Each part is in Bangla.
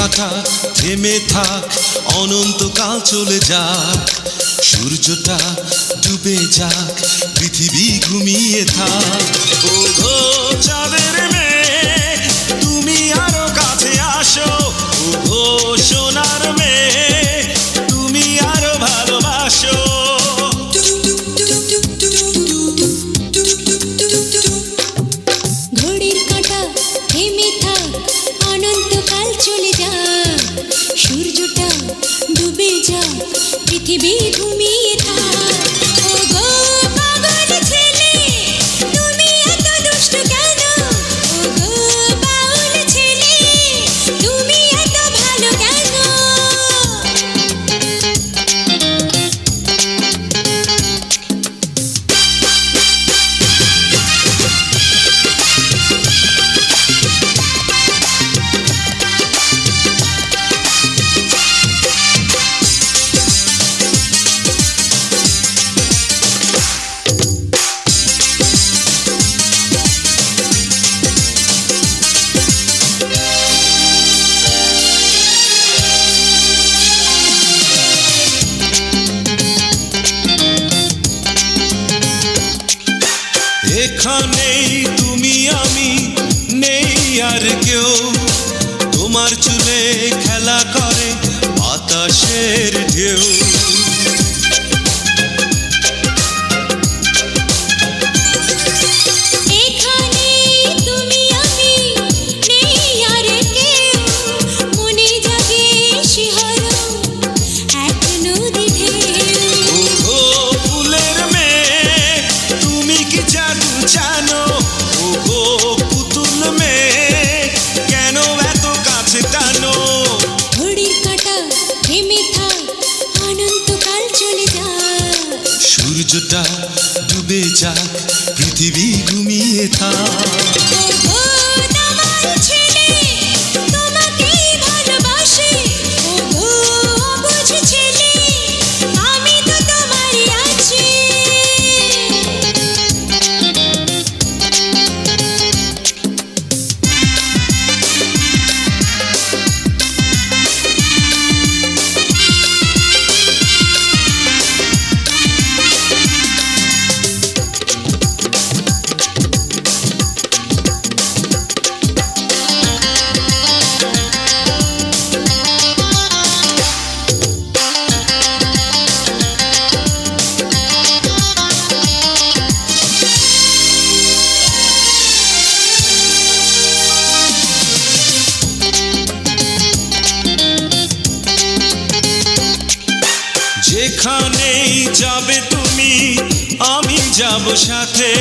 কাঁটা থেমে থাক, অনন্তকাল চলে যাক, সূর্যটা ডুবে যাক, পৃথিবী ঘুমিয়ে থাক। ও গো চাঁদের মেয়ে, তুমি আরো কাছে আসো, ও গো সোনার মেয়ে, তুমি আরো ভালোবাসো। ঘড়ির কাঁটা থেমে থাক, অনন্তকাল চলে যাক, সূর্যটা ডুবে যাক, পৃথিবী ঘুমিয়ে থাক। ও গো পাগল ছেলে, তুমি এত দুষ্ট কেন? ও গো বাউল ছেলে, তুমি এত ভালো কেন? এখানেই তুমি আমি, নেই আর কেউ, তোমার চুলে খেলা করে বাতাসের ঢেউ। এখানে তুমি আমি, নেই আর কেউ, মনে জাগে শিহরণ এক নদী ঢেউ। ও গো ফুলের মেয়ে, তুমি কি জাদু জানো? ও গো পুতুল মেয়ে, কেন এত কাছে টানো? ঘড়ির কাঁটা থেমে থাক, অনন্তকাল চলে যাক, সূর্যটা ডুবে যাক, পৃথিবী ঘুমিয়ে থাক। ও গো দামাল ছেলে, তোমাকেই ভালোবাসি, ও গো অবুঝ ছেলে, আমি তো তোমারই আছি। যেখানেই যাবে তুমি, আমি যাব সাথে,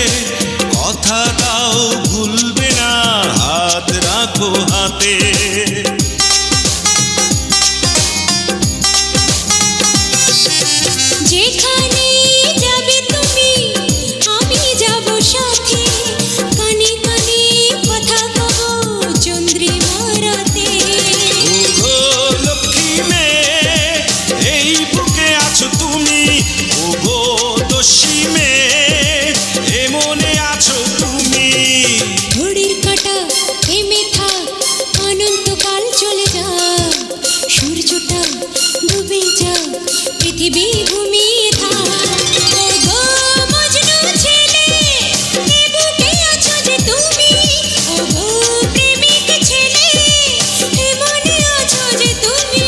কথা দাও ভুলবে না, হাত রাখো হাতে। যেখানে যাবে তুমি, আমি যাব সাথে, কানে কানে কথা কব চন্দ্রিমা রাতে। ও গো লক্ষ্মী মেয়ে, এই বুকে আছো তুমি, ও গো দস্যি মেয়ে, এ মনে আছো তুমি। ঘড়ির কাঁটা থেমে থাক, অনন্তকাল চলে যাক, সূর্যটা ডুবে যাক, পৃথিবী ঘুমিয়ে থাক। ও গো মজনু ছেলে, এ বুকে আছো যে তুমি, ও গো প্রেমিক ছেলে, এ মনে আছো যে তুমি।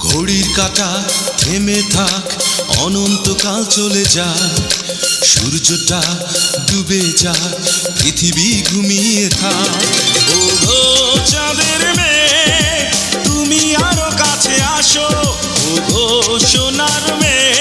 ঘড়ির কাঁটা থেমে থাক, অনন্তকাল চলে যাক, সূর্যটা ডুবে যাক, পৃথিবী ঘুমিয়ে থাক। ও গো চাঁদের মেয়ে, তুমি আরো কাছে আসো, ও গো সোনার মেয়ে,